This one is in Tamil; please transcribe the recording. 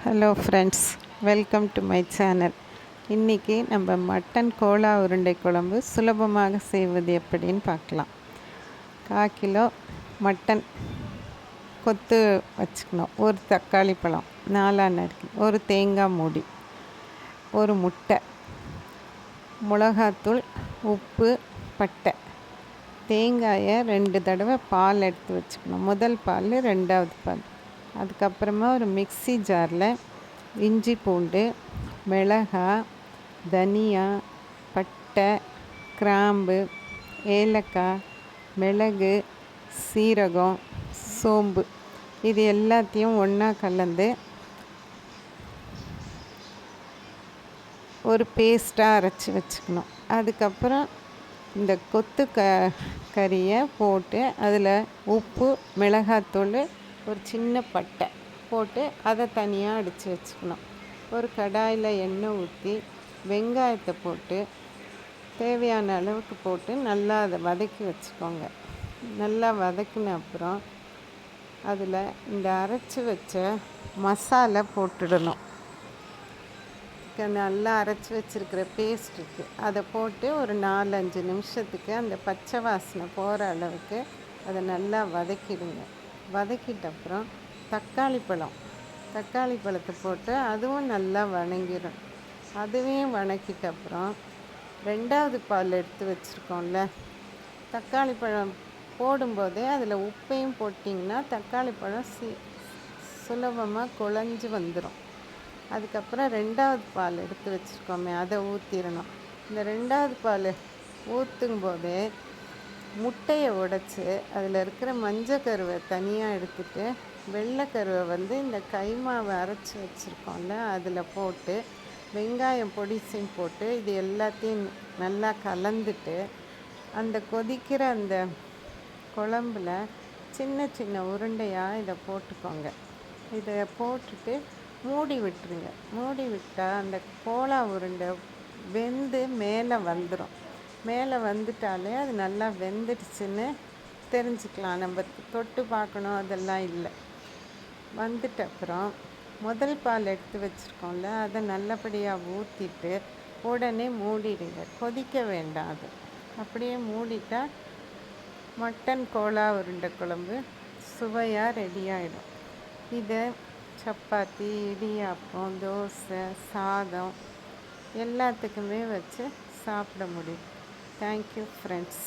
Hello friends, welcome to my channel. இன்றைக்கி நம்ம மட்டன் கோலா உருண்டை குழம்பு சுலபமாக செய்வது எப்படின்னு பார்க்கலாம். 1/4 கிலோ மட்டன் கொத்து வச்சுக்கணும். ஒரு தக்காளி பழம் 4 நறுக்கி, ஒரு தேங்காய் மூடி, ஒரு முட்டை, மிளகாத்தூள், உப்பு, பட்டை, தேங்காயை 2 தடவை பால் எடுத்து வச்சுக்கணும். முதல் பால், 2வது பால். அதுக்கப்புறமா ஒரு மிக்ஸி ஜாரில் இஞ்சி பூண்டு, மிளகாய், தனியா, பட்டை, கிராம்பு, ஏலக்காய், மிளகு, சீரகம், சோம்பு இது எல்லாத்தையும் ஒன்றா கலந்து ஒரு பேஸ்ட்டாக அரைச்சி வச்சுக்கணும். அதுக்கப்புறம் இந்த கொத்து கறியை போட்டு அதில் உப்பு, மிளகாத்தூள், ஒரு சின்ன பட்டை போட்டு அதை தனியாக அடித்து வச்சுக்கணும். ஒரு கடாயில் எண்ணெய் ஊற்றி வெங்காயத்தை போட்டு தேவையான அளவுக்கு போட்டு நல்லா அதை வதக்கி வச்சுக்கோங்க. நல்லா வதக்கின அப்புறம் அதில் இந்த அரைச்சி வச்ச மசாலா போட்டுடணும். நல்லா அரைச்சி வச்சுருக்கிற பேஸ்ட் இருக்குது, அதை போட்டு ஒரு 4-5 நிமிஷத்துக்கு அந்த பச்சை வாசனை போகிற அளவுக்கு அதை நல்லா வதக்கிடுங்க. வதக்கிட்ட அப்புறம் தக்காளி பழத்தை போட்டு அதுவும் நல்லா வணங்கிடும். அதுவும் வணக்கிட்ட அப்புறம் 2வது பால் எடுத்து வச்சுருக்கோம்ல, தக்காளி பழம் போடும்போதே அதில் உப்பையும் போட்டிங்கன்னா தக்காளி பழம் சுலபமாக குழஞ்சி வந்துடும். அதுக்கப்புறம் 2வது பால் எடுத்து வச்சுருக்கோமே அதை ஊற்றிடணும். இந்த 2வது பால் ஊற்றும் போதே முட்டையை உடைச்சி அதில் இருக்கிற மஞ்சக்கருவை தனியாக எடுத்துட்டு வெள்ளைக்கருவை இந்த கைமாவை அரைச்சி வச்சுருக்கோம்ல அதில் போட்டு வெங்காயம் பொடிசையும் போட்டு இது எல்லாத்தையும் நல்லா கலந்துட்டு அந்த கொதிக்கிற அந்த குழம்புல சின்ன சின்ன உருண்டையாக இதை போட்டுக்கோங்க. இதை போட்டுட்டு மூடி விட்டுருங்க. மூடி விட்டால் அந்த கோலா உருண்டை வெந்து மேலே வந்துடும். மேலே வந்துட்டாலே அது நல்லா வெந்துடுச்சுன்னு தெரிஞ்சுக்கலாம். நம்ம தொட்டு பார்க்கணும் அதெல்லாம் இல்லை. வந்துட்ட அப்புறம் முதல் பால் எடுத்து வச்சுருக்கோம்ல அதை நல்லபடியாக ஊற்றிட்டு உடனே மூடிடுங்க. கொதிக்க வேண்டாம். அது அப்படியே மூடிட்டால் மட்டன் கோலா உருண்டை குழம்பு சுவையாக ரெடி ஆகிடும். இதை சப்பாத்தி, இடியாப்பம், தோசை, சாதம் எல்லாத்துக்குமே வச்சு சாப்பிட முடியும். Thank you friends.